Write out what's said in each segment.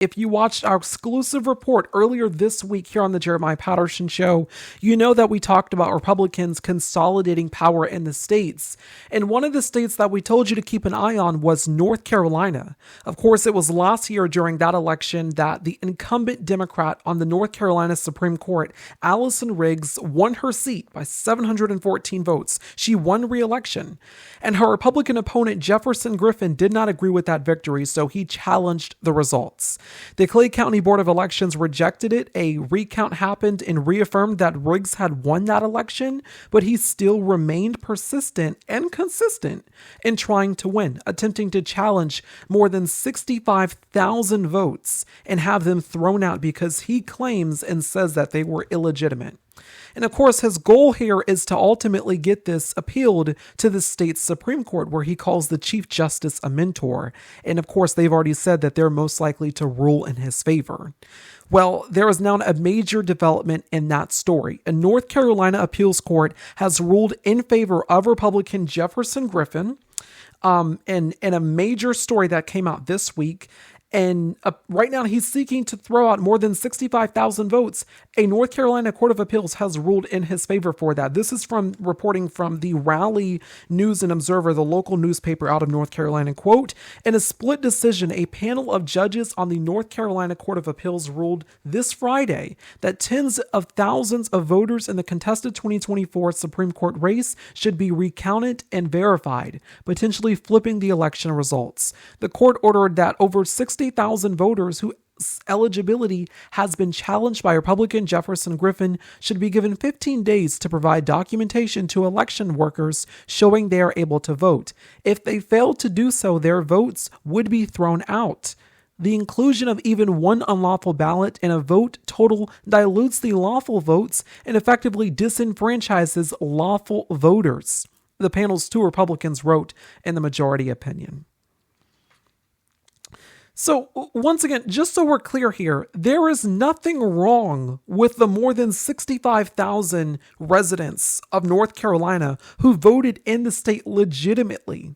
If you watched our exclusive report earlier this week here on the Jeremiah Patterson Show, you know that we talked about Republicans consolidating power in the states. And one of the states that we told you to keep an eye on was North Carolina. Of course, it was last year during that election that the incumbent Democrat on the North Carolina Supreme Court, Allison Riggs, won her seat by 714 votes. She won re-election. And her Republican opponent, Jefferson Griffin, did not agree with that victory, so he challenged the results. The Clay County Board of Elections rejected it. A recount happened and reaffirmed that Riggs had won that election, but he still remained persistent and consistent in trying to win, attempting to challenge more than 65,000 votes and have them thrown out because he claims and says that they were illegitimate. And of course, his goal here is to ultimately get this appealed to the state's Supreme Court, where he calls the Chief Justice a mentor. And of course, they've already said that they're most likely to rule in his favor. Well, there is now a major development in that story. A North Carolina appeals court has ruled in favor of Republican Jefferson Griffin in a major story that came out this week. And right now, he's seeking to throw out more than 65,000 votes. A North Carolina Court of Appeals has ruled in his favor for that. This is from reporting from the Raleigh News and Observer, the local newspaper out of North Carolina. Quote, in a split decision, a panel of judges on the North Carolina Court of Appeals ruled this Friday that tens of thousands of voters in the contested 2024 Supreme Court race should be recounted and verified, potentially flipping the election results. The court ordered that over 60,000 voters whose eligibility has been challenged by Republican Jefferson Griffin should be given 15 days to provide documentation to election workers showing they are able to vote. If they fail to do so, their votes would be thrown out. The inclusion of even one unlawful ballot in a vote total dilutes the lawful votes and effectively disenfranchises lawful voters, the panel's two Republicans wrote in the majority opinion. So once again, just so we're clear here, there is nothing wrong with the more than 65,000 residents of North Carolina who voted in the state legitimately.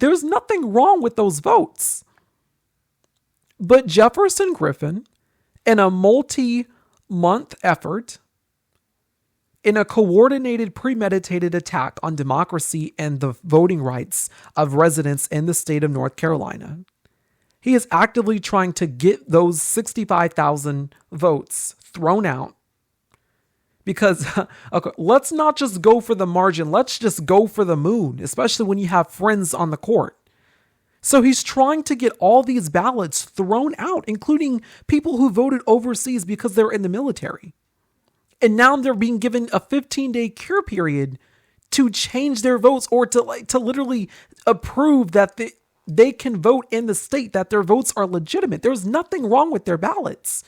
There's nothing wrong with those votes. But Jefferson Griffin, in a multi-month effort, in a coordinated, premeditated attack on democracy and the voting rights of residents in the state of North Carolina, he is actively trying to get those 65,000 votes thrown out because okay, let's not just go for the margin. Let's just go for the moon, especially when you have friends on the court. So he's trying to get all these ballots thrown out, including people who voted overseas because they're in the military. And now they're being given a 15-day cure period to change their votes or to literally approve that they can vote in the state, that their votes are legitimate. There's nothing wrong with their ballots.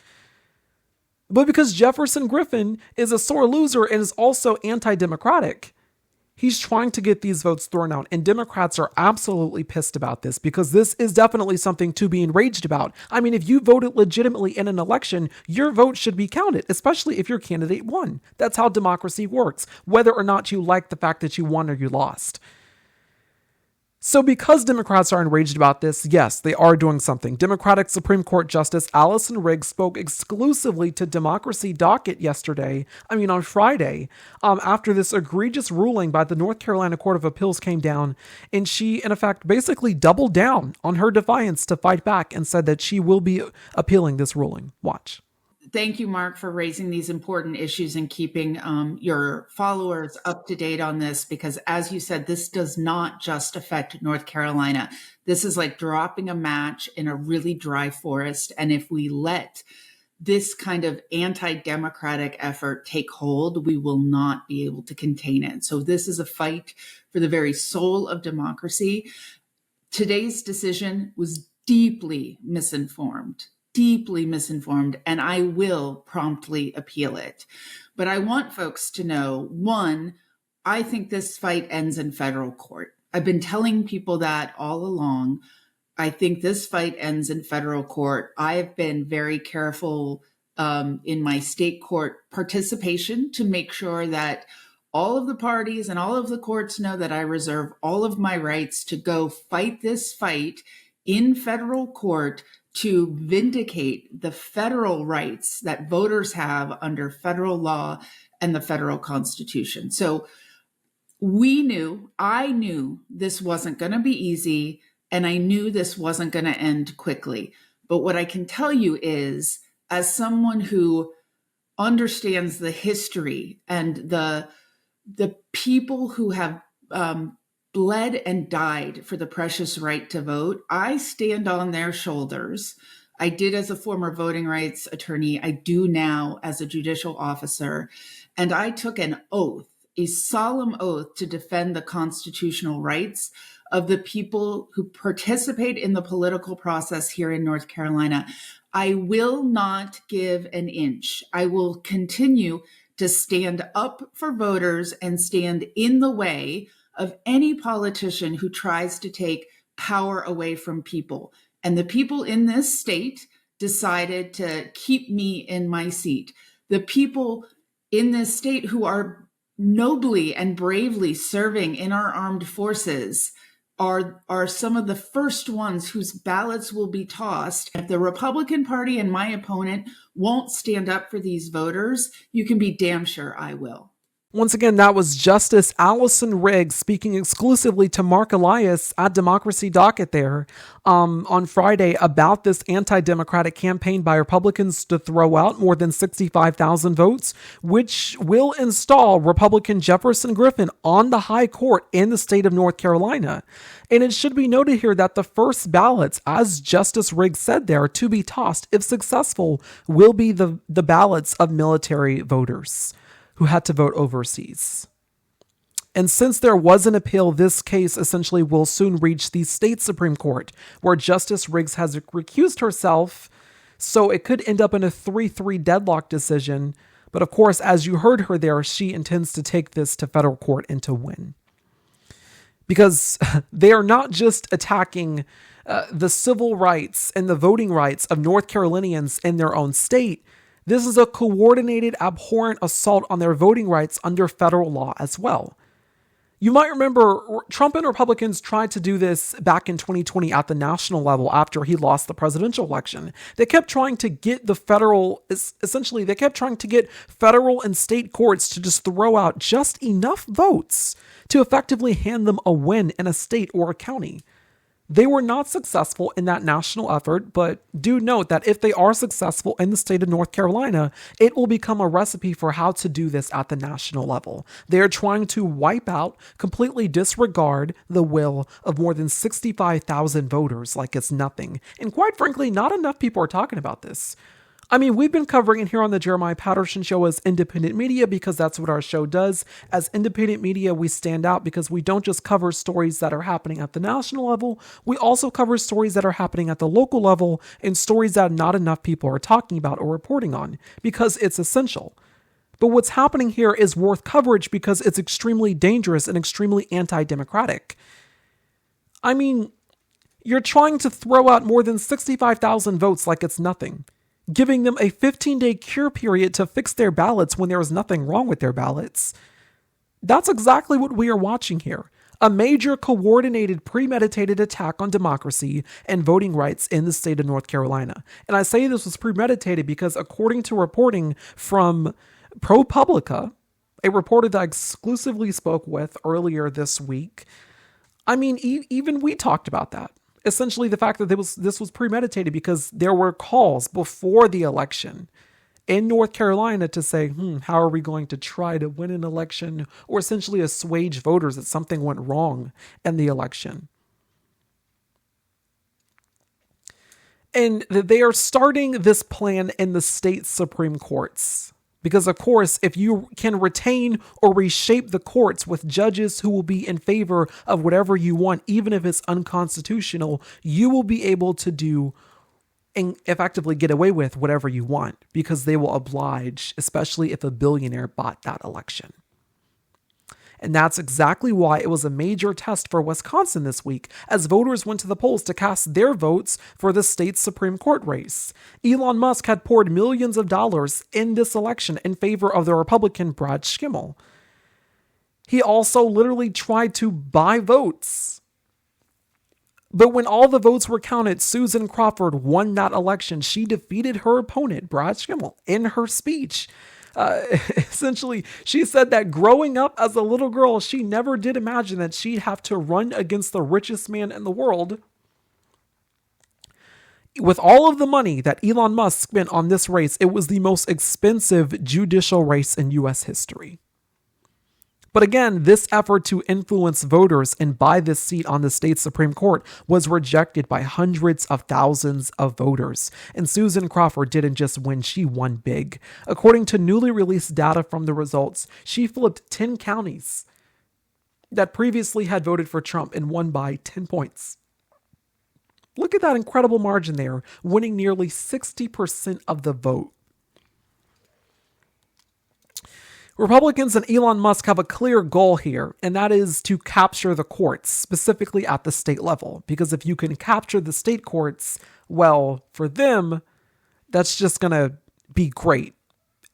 But because Jefferson Griffin is a sore loser and is also anti-democratic, he's trying to get these votes thrown out. And Democrats are absolutely pissed about this because this is definitely something to be enraged about. I mean, if you voted legitimately in an election, your vote should be counted, especially if your candidate won. That's how democracy works, whether or not you like the fact that you won or you lost. So because Democrats are enraged about this, yes, they are doing something. Democratic Supreme Court Justice Allison Riggs spoke exclusively to Democracy Docket on Friday, after this egregious ruling by the North Carolina Court of Appeals came down, and she, in effect, basically doubled down on her defiance to fight back and said that she will be appealing this ruling. Watch. Thank you, Mark, for raising these important issues and keeping your followers up to date on this, because as you said, this does not just affect North Carolina. This is like dropping a match in a really dry forest. And if we let this kind of anti-democratic effort take hold, we will not be able to contain it. So this is a fight for the very soul of democracy. Today's decision was deeply misinformed, and I will promptly appeal it. But I want folks to know, one, I think this fight ends in federal court. I've been telling people that all along. I think this fight ends in federal court. I've been very careful in my state court participation to make sure that all of the parties and all of the courts know that I reserve all of my rights to go fight this fight in federal court to vindicate the federal rights that voters have under federal law and the federal Constitution. So I knew this wasn't going to be easy, and I knew this wasn't going to end quickly. But what I can tell you is, as someone who understands the history and the people who have bled and died for the precious right to vote, I stand on their shoulders. I did as a former voting rights attorney. I do now as a judicial officer. And I took an oath, a solemn oath, to defend the constitutional rights of the people who participate in the political process here in North Carolina. I will not give an inch. I will continue to stand up for voters and stand in the way of any politician who tries to take power away from people. And the people in this state decided to keep me in my seat. The people in this state who are nobly and bravely serving in our armed forces are some of the first ones whose ballots will be tossed. If the Republican Party and my opponent won't stand up for these voters, you can be damn sure I will. Once again, that was Justice Allison Riggs speaking exclusively to Mark Elias at Democracy Docket there on Friday about this anti-democratic campaign by Republicans to throw out more than 65,000 votes, which will install Republican Jefferson Griffin on the high court in the state of North Carolina. And it should be noted here that the first ballots, as Justice Riggs said there, to be tossed, if successful, will be the ballots of military voters who had to vote overseas. And since there was an appeal, this case essentially will soon reach the state Supreme Court, where Justice Riggs has recused herself, so it could end up in a 3-3 deadlock decision. But of course, as you heard her there, she intends to take this to federal court and to win. Because they are not just attacking the civil rights and the voting rights of North Carolinians in their own state. This is a coordinated, abhorrent assault on their voting rights under federal law as well. You might remember Trump and Republicans tried to do this back in 2020 at the national level after he lost the presidential election. They kept trying to get federal and state courts to just throw out just enough votes to effectively hand them a win in a state or a county. They were not successful in that national effort, but do note that if they are successful in the state of North Carolina, it will become a recipe for how to do this at the national level. They are trying to wipe out, completely disregard the will of more than 65,000 voters like it's nothing. And quite frankly, not enough people are talking about this. I mean, we've been covering it here on the Jeremiah Patterson Show as independent media because that's what our show does. As independent media, we stand out because we don't just cover stories that are happening at the national level. We also cover stories that are happening at the local level and stories that not enough people are talking about or reporting on because it's essential. But what's happening here is worth coverage because it's extremely dangerous and extremely anti-democratic. I mean, you're trying to throw out more than 65,000 votes like it's nothing, giving them a 15-day cure period to fix their ballots when there is nothing wrong with their ballots. That's exactly what we are watching here. A major coordinated, premeditated attack on democracy and voting rights in the state of North Carolina. And I say this was premeditated because according to reporting from ProPublica, a reporter that I exclusively spoke with earlier this week, I mean, even we talked about that. Essentially, the fact that this was premeditated because there were calls before the election in North Carolina to say, how are we going to try to win an election or essentially assuage voters that something went wrong in the election. And they are starting this plan in the state Supreme Courts. Because, of course, if you can retain or reshape the courts with judges who will be in favor of whatever you want, even if it's unconstitutional, you will be able to do and effectively get away with whatever you want because they will oblige, especially if a billionaire bought that election. And that's exactly why it was a major test for Wisconsin this week, as voters went to the polls to cast their votes for the state's Supreme Court race. Elon Musk had poured millions of dollars in this election in favor of the Republican Brad Schimmel. He also literally tried to buy votes But when all the votes were counted, Susan Crawford won that election. She defeated her opponent, Brad Schimmel, in her speech. Essentially, she said that growing up as a little girl, she never did imagine that she'd have to run against the richest man in the world. With all of the money that Elon Musk spent on this race, it was the most expensive judicial race in U.S. history. But again, this effort to influence voters and buy this seat on the state Supreme Court was rejected by hundreds of thousands of voters. And Susan Crawford didn't just win, she won big. According to newly released data from the results, she flipped 10 counties that previously had voted for Trump and won by 10 points. Look at that incredible margin there, winning nearly 60% of the vote. Republicans and Elon Musk have a clear goal here, and that is to capture the courts, specifically at the state level. Because if you can capture the state courts, well, for them, that's just going to be great.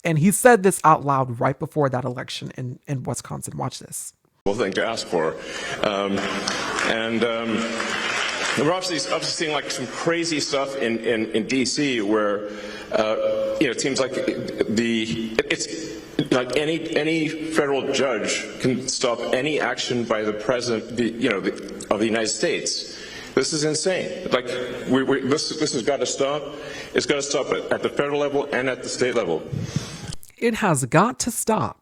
And he said this out loud right before that election in Wisconsin. Watch this. Thing to ask for. We're obviously seeing like some crazy stuff in D.C. where it seems like it's like any federal judge can stop any action by the president, of the United States. This is insane. Like this has got to stop. It's got to stop at the federal level and at the state level. It has got to stop.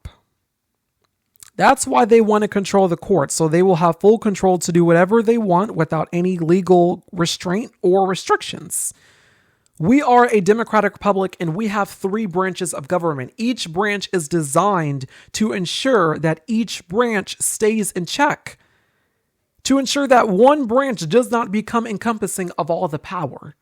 That's why they want to control the courts, so they will have full control to do whatever they want without any legal restraint or restrictions. We are a democratic republic and we have 3 branches of government. Each branch is designed to ensure that each branch stays in check, to ensure that one branch does not become encompassing of all the power.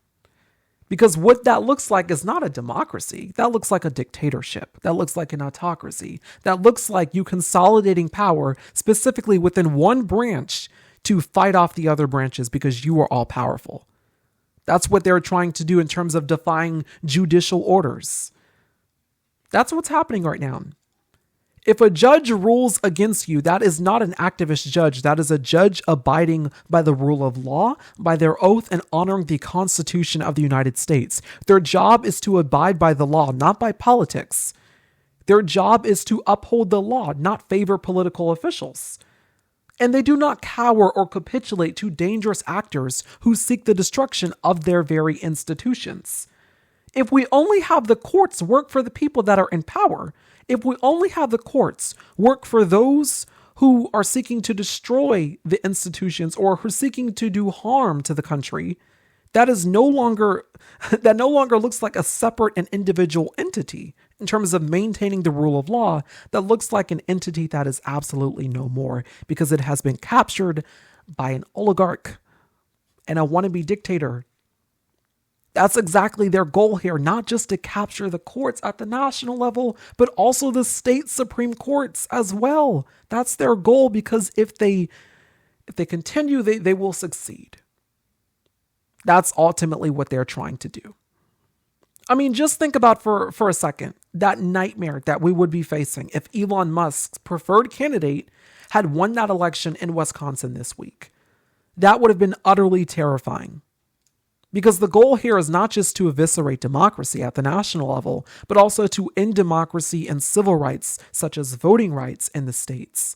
Because what that looks like is not a democracy. That looks like a dictatorship. That looks like an autocracy. That looks like you consolidating power specifically within one branch to fight off the other branches because you are all powerful. That's what they're trying to do in terms of defying judicial orders. That's what's happening right now. If a judge rules against you, that is not an activist judge. That is a judge abiding by the rule of law, by their oath, and honoring the Constitution of the United States. Their job is to abide by the law, not by politics. Their job is to uphold the law, not favor political officials. And they do not cower or capitulate to dangerous actors who seek the destruction of their very institutions. If we only have the courts work for the people that are in power, if we only have the courts work for those who are seeking to destroy the institutions or who are seeking to do harm to the country, that no longer looks like a separate and individual entity in terms of maintaining the rule of law. That looks like an entity that is absolutely no more because it has been captured by an oligarch and a wannabe dictator. That's exactly their goal here, not just to capture the courts at the national level, but also the state Supreme Courts as well. That's their goal because if they continue, they will succeed. That's ultimately what they're trying to do. I mean, just think about for a second that nightmare that we would be facing if Elon Musk's preferred candidate had won that election in Wisconsin this week. That would have been utterly terrifying. Because the goal here is not just to eviscerate democracy at the national level, but also to end democracy and civil rights, such as voting rights in the states.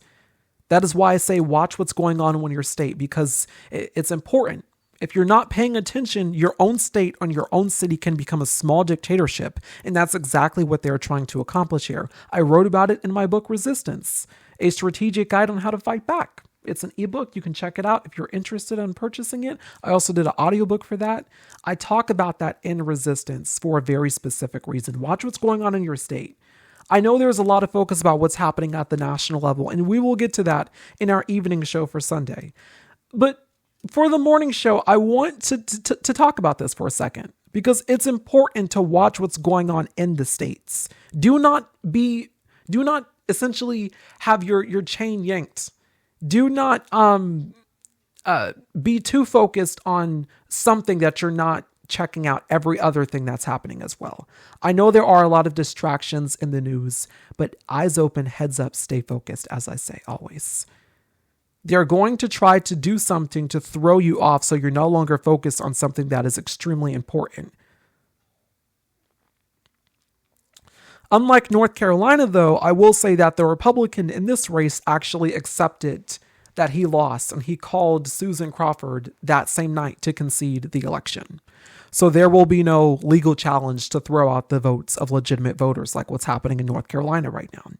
That is why I say watch what's going on in your state, because it's important. If you're not paying attention, your own state or your own city can become a small dictatorship. And that's exactly what they're trying to accomplish here. I wrote about it in my book, Resistance, a strategic guide on how to fight back. It's an ebook. You can check it out if you're interested in purchasing it. I also did an audiobook for that. I talk about that in Resistance for a very specific reason. Watch what's going on in your state. I know there's a lot of focus about what's happening at the national level, and we will get to that in our evening show for Sunday. But for the morning show, I want to talk about this for a second because it's important to watch what's going on in the states. Do not essentially have your chain yanked. Do not be too focused on something that you're not checking out every other thing that's happening as well. I know there are a lot of distractions in the news, but eyes open, heads up, stay focused, as I say always. They're going to try to do something to throw you off so you're no longer focused on something that is extremely important. Unlike North Carolina, though, I will say that the Republican in this race actually accepted that he lost, and he called Susan Crawford that same night to concede the election. So there will be no legal challenge to throw out the votes of legitimate voters like what's happening in North Carolina right now.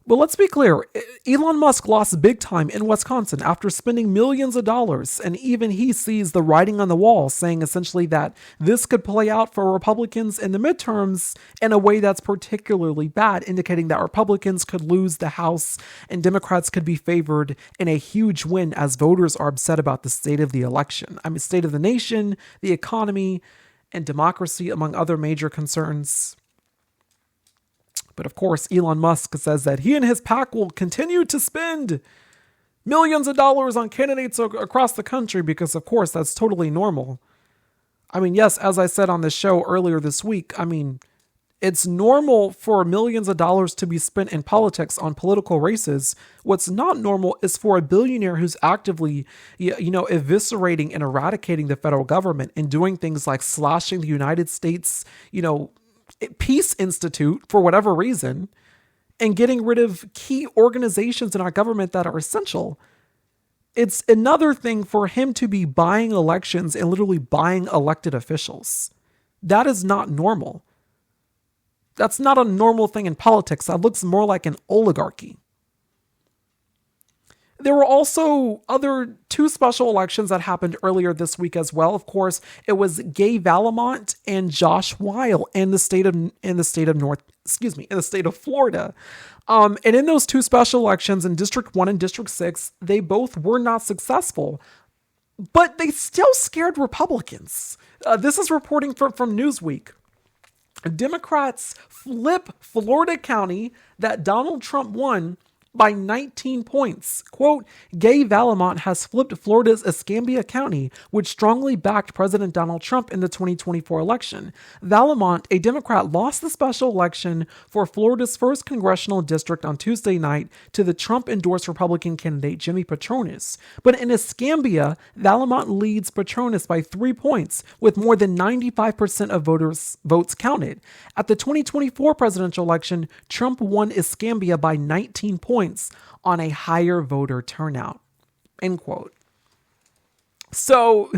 But let's be clear, Elon Musk lost big time in Wisconsin after spending millions of dollars, and even he sees the writing on the wall, saying essentially that this could play out for Republicans in the midterms in a way that's particularly bad, indicating that Republicans could lose the House and Democrats could be favored in a huge win as voters are upset about the state of the election. I mean, state of the nation, the economy, and democracy, among other major concerns. But of course, Elon Musk says that he and his pack will continue to spend millions of dollars on candidates across the country because, of course, that's totally normal. I mean, yes, as I said on the show earlier this week, I mean, it's normal for millions of dollars to be spent in politics on political races. What's not normal is for a billionaire who's actively, eviscerating and eradicating the federal government and doing things like slashing the United States, Peace Institute for whatever reason, and getting rid of key organizations in our government that are essential. It's another thing for him to be buying elections and literally buying elected officials. That is not normal. That's not a normal thing in politics. That looks more like an oligarchy. There were also other two special elections that happened earlier this week as well. Of course, it was Gay Vallimont and Josh Weil in the state of Florida. And in those two special elections in District 1 and District 6, they both were not successful, but they still scared Republicans. This is reporting from Newsweek. Democrats flip Florida County that Donald Trump won by 19 points. Quote, Gay Vallimont has flipped Florida's Escambia County, which strongly backed President Donald Trump in the 2024 election. Vallimont, a Democrat, lost the special election for Florida's 1st congressional district on Tuesday night to the Trump-endorsed Republican candidate Jimmy Patronis. But in Escambia, Vallimont leads Patronis by 3 points, with more than 95% of votes counted. At the 2024 presidential election, Trump won Escambia by 19 points on a higher voter turnout, end quote. So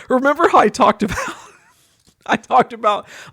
remember how I talked about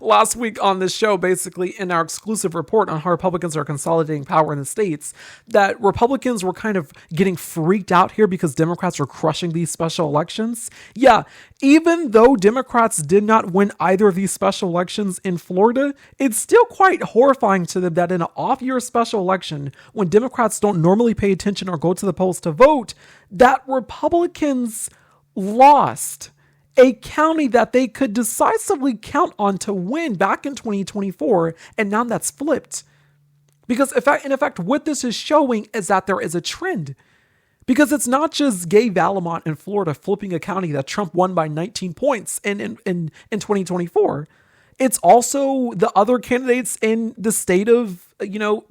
last week on this show, basically in our exclusive report on how Republicans are consolidating power in the states, that Republicans were kind of getting freaked out here because Democrats were crushing these special elections. Yeah, even though Democrats did not win either of these special elections in Florida, it's still quite horrifying to them that in an off-year special election, when Democrats don't normally pay attention or go to the polls to vote, that Republicans lost a county that they could decisively count on to win back in 2024, and now that's flipped. Because in effect, what this is showing is that there is a trend. Because it's not just Gay Vallimont in Florida flipping a county that Trump won by 19 points in 2024. It's also the other candidates in the state of,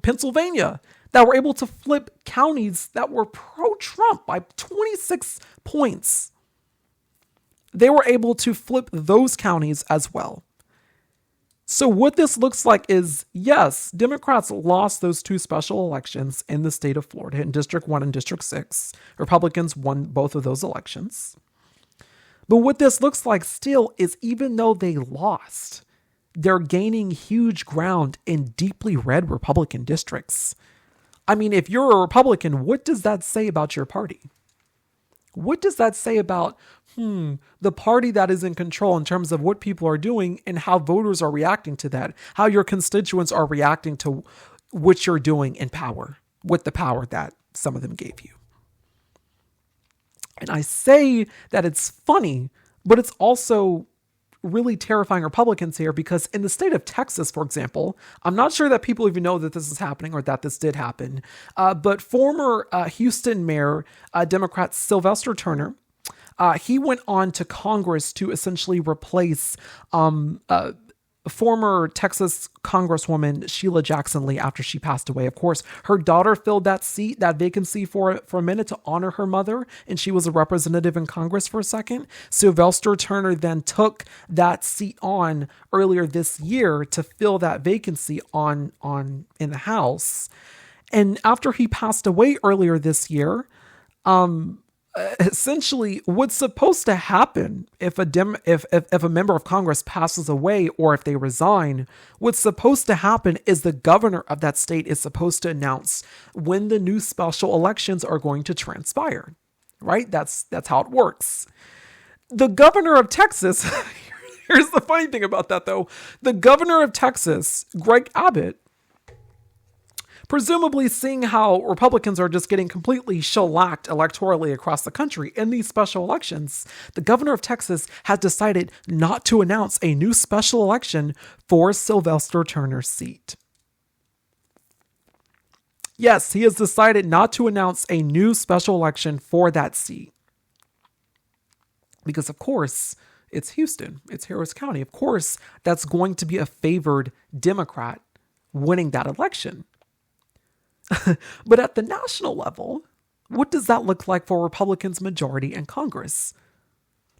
Pennsylvania that were able to flip counties that were pro-Trump by 26 points. They were able to flip those counties as well. So what this looks like is, yes, Democrats lost those two special elections in the state of Florida in District 1 and District 6. Republicans won both of those elections. But what this looks like still is, even though they lost, they're gaining huge ground in deeply red Republican districts. I mean, if you're a Republican, what does that say about your party? What does that say about the party that is in control in terms of what people are doing and how voters are reacting to that, how your constituents are reacting to what you're doing in power, with the power that some of them gave you? And I say that it's funny, but it's also really terrifying Republicans here, because in the state of Texas, for example, I'm not sure that people even know that this is happening or that this did happen, but former Houston Mayor, Democrat Sylvester Turner, he went on to Congress to essentially replace former Texas Congresswoman Sheila Jackson Lee, after she passed away, of course, her daughter filled that seat, that vacancy for a minute to honor her mother, and she was a representative in Congress for a second. Sylvester Turner then took that seat on earlier this year to fill that vacancy on in the House. And after he passed away earlier this year, essentially what's supposed to happen if a member of Congress passes away or if they resign, what's supposed to happen is the governor of that state is supposed to announce when the new special elections are going to transpire, right? That's how it works. The governor of Texas, here's the funny thing about that though, the governor of Texas, Greg Abbott, presumably seeing how Republicans are just getting completely shellacked electorally across the country in these special elections, the governor of Texas has decided not to announce a new special election for Sylvester Turner's seat. Yes, he has decided not to announce a new special election for that seat. Because, of course, it's Houston, it's Harris County. Of course, that's going to be a favored Democrat winning that election. But at the national level, what does that look like for Republicans' majority in Congress?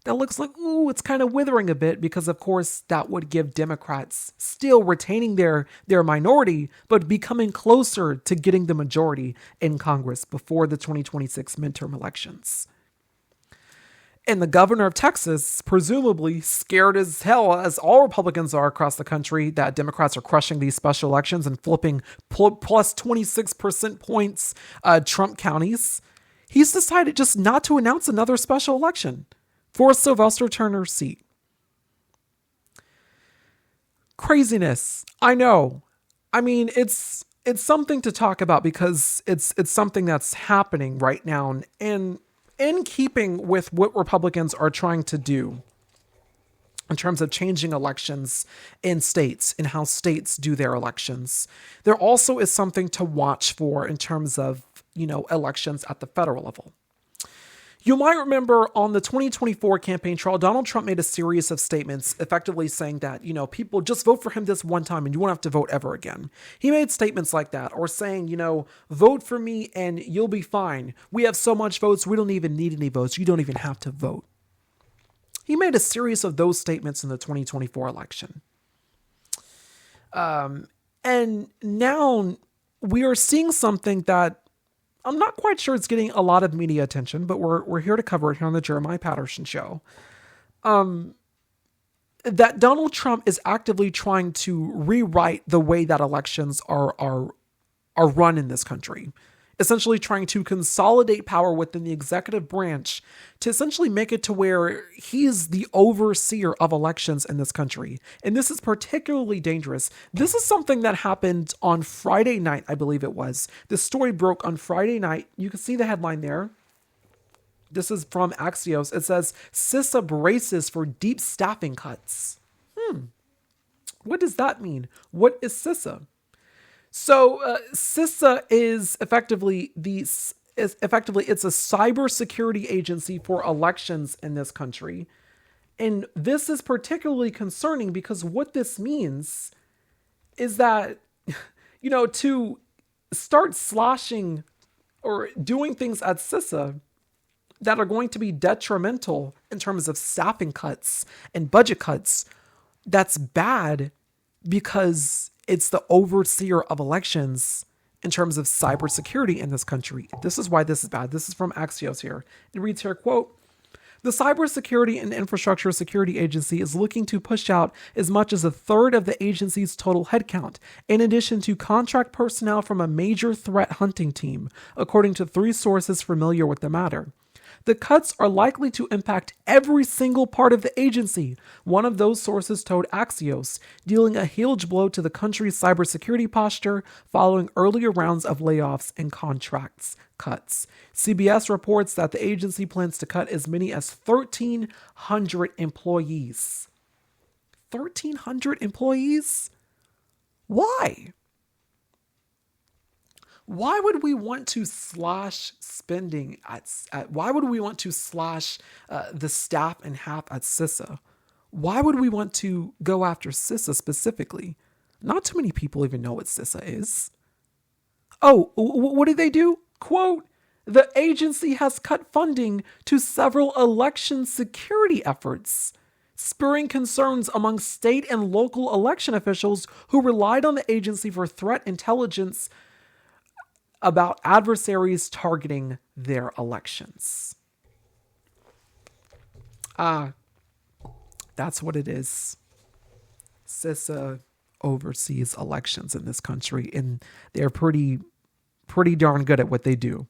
That looks like, it's kind of withering a bit because, of course, that would give Democrats still retaining their minority, but becoming closer to getting the majority in Congress before the 2026 midterm elections. And the governor of Texas, presumably scared as hell, as all Republicans are across the country, that Democrats are crushing these special elections and flipping plus 26% points Trump counties. He's decided just not to announce another special election for Sylvester Turner's seat. Craziness. I know. I mean, it's something to talk about because it's something that's happening right now, and in keeping with what Republicans are trying to do in terms of changing elections in states and how states do their elections, there also is something to watch for in terms of, elections at the federal level. You might remember on the 2024 campaign trail, Donald Trump made a series of statements effectively saying that, people just vote for him this one time and you won't have to vote ever again. He made statements like that, or saying, vote for me and you'll be fine. We have so much votes, we don't even need any votes. You don't even have to vote. He made a series of those statements in the 2024 election. And now we are seeing something that I'm not quite sure it's getting a lot of media attention, but we're here to cover it here on the Jeremiah Patterson Show. That Donald Trump is actively trying to rewrite the way that elections are run in this country. Essentially trying to consolidate power within the executive branch to essentially make it to where he's the overseer of elections in this country. And this is particularly dangerous. This is something that happened on Friday night, I believe it was. This story broke on Friday night. You can see the headline there. This is from Axios. It says, CISA braces for deep staffing cuts. What does that mean? What is CISA? So CISA is effectively it's a cybersecurity agency for elections in this country. And this is particularly concerning because what this means is that, to start slashing or doing things at CISA that are going to be detrimental in terms of staffing cuts and budget cuts, that's bad because it's the overseer of elections in terms of cybersecurity in this country. This is why this is bad. This is from Axios here. It reads here, quote, the Cybersecurity and Infrastructure Security Agency is looking to push out as much as a third of the agency's total headcount, in addition to contract personnel from a major threat hunting team, according to 3 sources familiar with the matter. The cuts are likely to impact every single part of the agency, one of those sources told Axios, dealing a huge blow to the country's cybersecurity posture following earlier rounds of layoffs and contracts cuts. CBS reports that the agency plans to cut as many as 1,300 employees. 1,300 employees? Why? Why would we want to slash spending why would we want to slash the staff in half at CISA? Why would we want to go after CISA specifically? Not too many people even know what CISA is. Oh, what did they do? Quote, the agency has cut funding to several election security efforts, spurring concerns among state and local election officials who relied on the agency for threat intelligence about adversaries targeting their elections. That's what it is. CISA oversees elections in this country, and they're pretty darn good at what they do.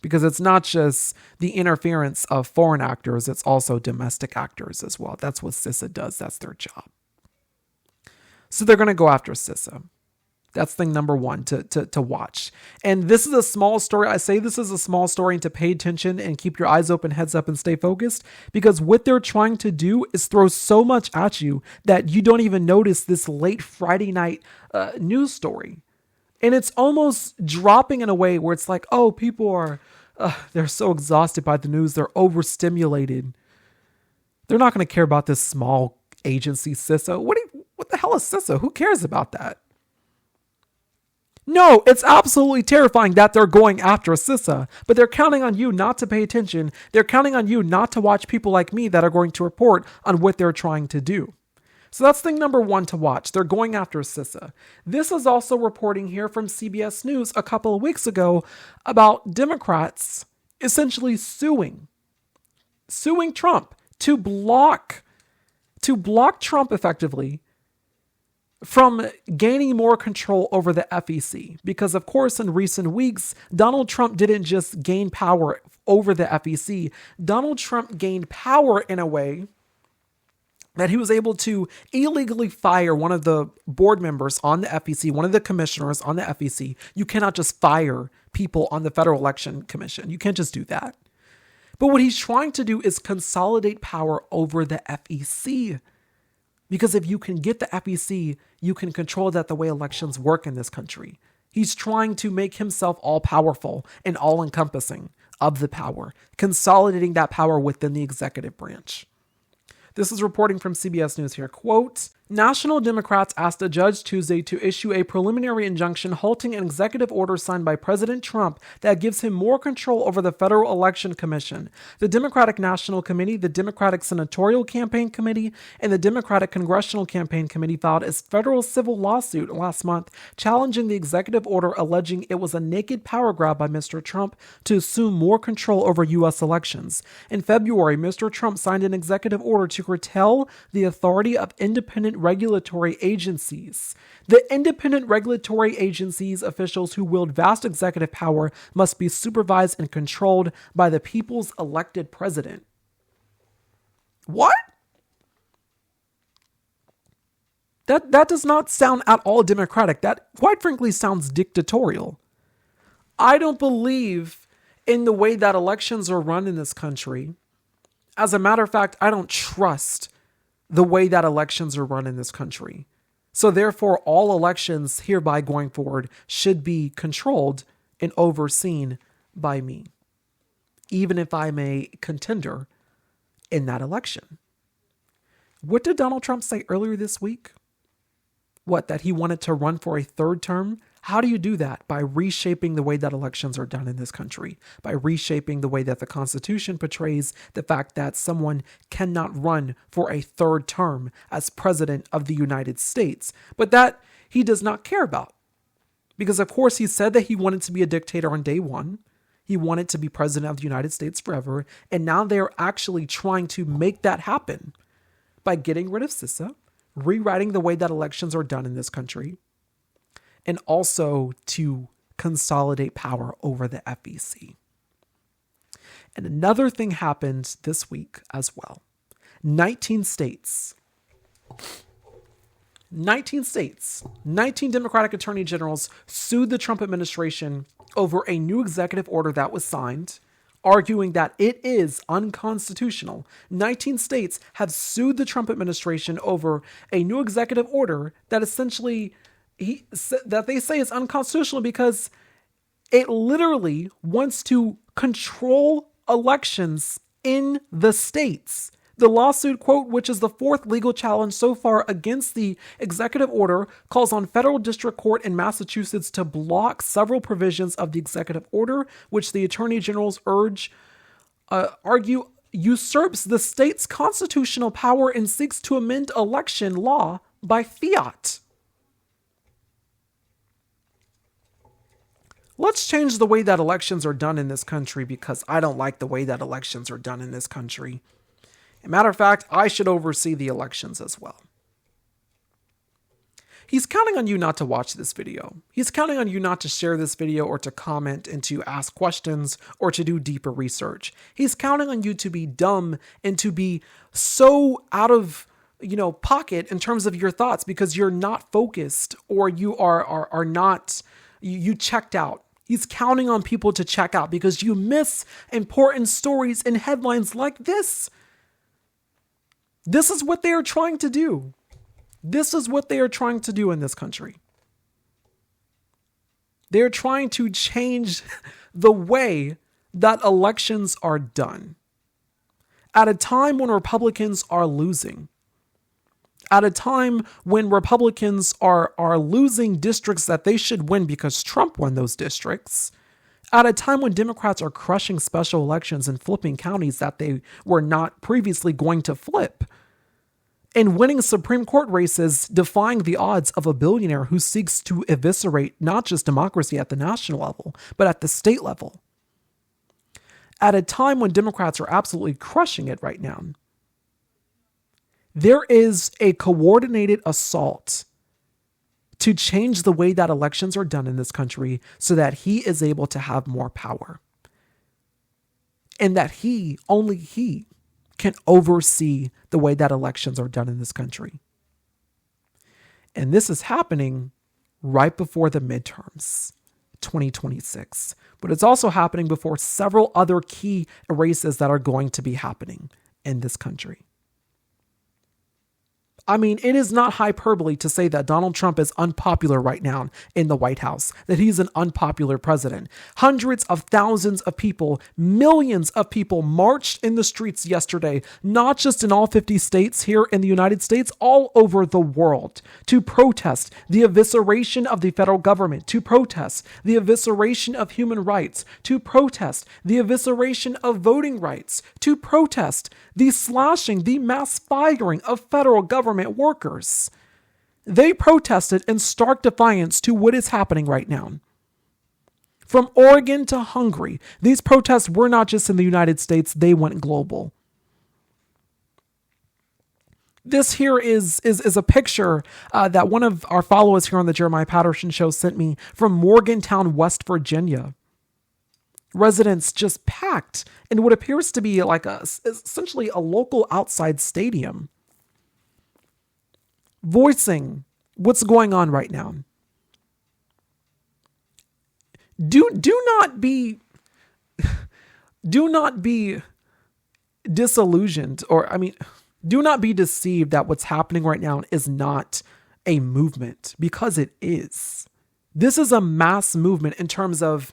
Because it's not just the interference of foreign actors, it's also domestic actors as well. That's what CISA does. That's their job. So they're going to go after CISA. That's thing number one to watch. And this is a small story. I say this is a small story and to pay attention and keep your eyes open, heads up, and stay focused, because what they're trying to do is throw so much at you that you don't even notice this late Friday night news story. And it's almost dropping in a way where it's like, oh, people are, they're so exhausted by the news. They're overstimulated. They're not going to care about this small agency, CISA. What the hell is CISA? Who cares about that? No, it's absolutely terrifying that they're going after CISA, but they're counting on you not to pay attention. They're counting on you not to watch people like me that are going to report on what they're trying to do. So that's thing number one to watch. They're going after CISA. This is also reporting here from CBS News a couple of weeks ago about Democrats essentially suing Trump to block Trump effectively from gaining more control over the FEC. Because, of course, in recent weeks, Donald Trump didn't just gain power over the FEC. Donald Trump gained power in a way that he was able to illegally fire one of the board members on the FEC, one of the commissioners on the FEC. You cannot just fire people on the Federal Election Commission. You can't just do that. But what he's trying to do is consolidate power over the FEC. Because if you can get the FEC, you can control that the way elections work in this country. He's trying to make himself all-powerful and all-encompassing of the power, consolidating that power within the executive branch. This is reporting from CBS News here. Quote, National Democrats asked a judge Tuesday to issue a preliminary injunction halting an executive order signed by President Trump that gives him more control over the Federal Election Commission. The Democratic National Committee, the Democratic Senatorial Campaign Committee, and the Democratic Congressional Campaign Committee filed a federal civil lawsuit last month challenging the executive order, alleging it was a naked power grab by Mr. Trump to assume more control over U.S. elections. In February, Mr. Trump signed an executive order to curtail the authority of independent regulatory agencies. The independent regulatory agencies officials who wield vast executive power must be supervised and controlled by the people's elected president. What? That does not sound at all democratic. That, quite frankly, sounds dictatorial. I don't believe in the way that elections are run in this country. As a matter of fact, I don't trust the way that elections are run in this country. So therefore, all elections hereby going forward should be controlled and overseen by me, even if I'm a contender in that election. What did Donald Trump say earlier this week? What, that he wanted to run for a third term? How do you do that? By reshaping the way that elections are done in this country, by reshaping the way that the Constitution portrays the fact that someone cannot run for a third term as president of the United States, but that he does not care about. Because, of course, he said that he wanted to be a dictator on day one. He wanted to be president of the United States forever. And now they're actually trying to make that happen by getting rid of CISA, rewriting the way that elections are done in this country, and also to consolidate power over the FEC. And another thing happened this week as well. 19 Democratic attorney generals sued the Trump administration over a new executive order that was signed, arguing that it is unconstitutional. 19 states have sued the Trump administration over a new executive order that essentially that they say is unconstitutional because it literally wants to control elections in the states. The lawsuit, quote, which is the fourth legal challenge so far against the executive order, calls on federal district court in Massachusetts to block several provisions of the executive order, which the attorney generals argue usurps the state's constitutional power and seeks to amend election law by fiat. Let's change the way that elections are done in this country, because I don't like the way that elections are done in this country. As a matter of fact, I should oversee the elections as well. He's counting on you not to watch this video. He's counting on you not to share this video or to comment and to ask questions or to do deeper research. He's counting on you to be dumb and to be so out of, pocket in terms of your thoughts because you're not focused or you are not, you checked out. He's counting on people to check out because you miss important stories and headlines like this. This is what they are trying to do. This is what they are trying to do in this country. They're trying to change the way that elections are done. At a time when Republicans are losing. At a time when Republicans are losing districts that they should win because Trump won those districts. At a time when Democrats are crushing special elections and flipping counties that they were not previously going to flip. And winning Supreme Court races, defying the odds of a billionaire who seeks to eviscerate not just democracy at the national level, but at the state level. At a time when Democrats are absolutely crushing it right now. There is a coordinated assault to change the way that elections are done in this country so that he is able to have more power. And that only he, can oversee the way that elections are done in this country. And this is happening right before the midterms, 2026. But it's also happening before several other key races that are going to be happening in this country. I mean, it is not hyperbole to say that Donald Trump is unpopular right now in the White House, that he's an unpopular president. Hundreds of thousands of people, millions of people marched in the streets yesterday, not just in all 50 states here in the United States, all over the world, to protest the evisceration of the federal government, to protest the evisceration of human rights, to protest the evisceration of voting rights, to protest the slashing, the mass firing of federal government workers. They protested in stark defiance to what is happening right now. From Oregon to Hungary, these protests were not just in the United States, they went global. This here is a picture that one of our followers here on the Jeremiah Patterson Show sent me from Morgantown, West Virginia. Residents just packed in what appears to be like essentially a local outside stadium, voicing what's going on right now. Do not be disillusioned, do not be deceived that what's happening right now is not a movement, because it is. This is a mass movement in terms of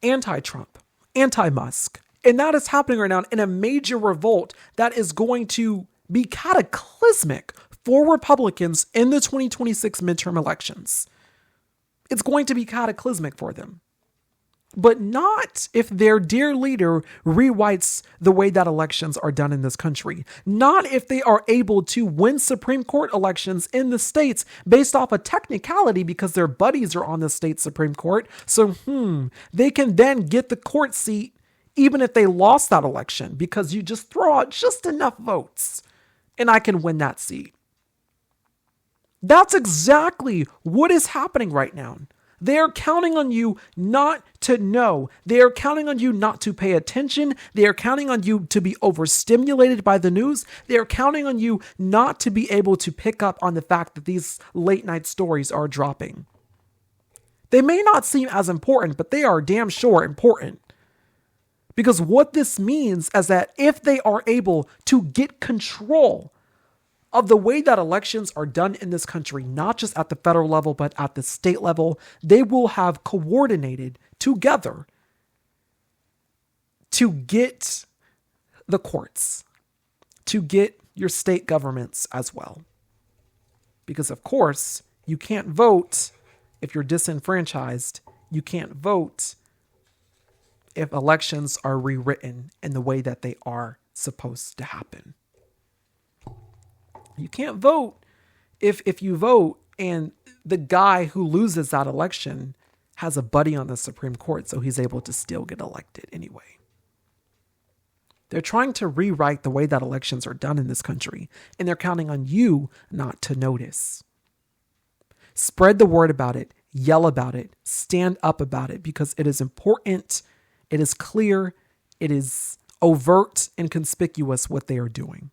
anti-Trump, anti-Musk, and that is happening right now in a major revolt that is going to be cataclysmic for Republicans in the 2026 midterm elections. It's going to be cataclysmic for them. But not if their dear leader rewrites the way that elections are done in this country. Not if they are able to win Supreme Court elections in the states based off a technicality because their buddies are on the state Supreme Court. So, they can then get the court seat even if they lost that election because you just throw out just enough votes and I can win that seat. That's exactly what is happening right now. They are counting on you not to know. They are counting on you not to pay attention. They are counting on you to be overstimulated by the news. They are counting on you not to be able to pick up on the fact that these late night stories are dropping. They may not seem as important, but they are damn sure important. Because what this means is that if they are able to get control of the way that elections are done in this country, not just at the federal level, but at the state level, they will have coordinated together to get the courts, to get your state governments as well. Because, of course, you can't vote if you're disenfranchised. You can't vote if elections are rewritten in the way that they are supposed to happen. You can't vote if you vote and the guy who loses that election has a buddy on the Supreme Court, so he's able to still get elected anyway. They're trying to rewrite the way that elections are done in this country, and they're counting on you not to notice. Spread the word about it, yell about it, stand up about it, because it is important, it is clear, it is overt and conspicuous what they are doing.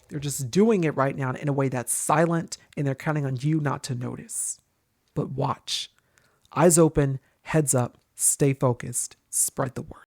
They're just doing it right now in a way that's silent, and they're counting on you not to notice. But watch. Eyes open, heads up, stay focused, spread the word.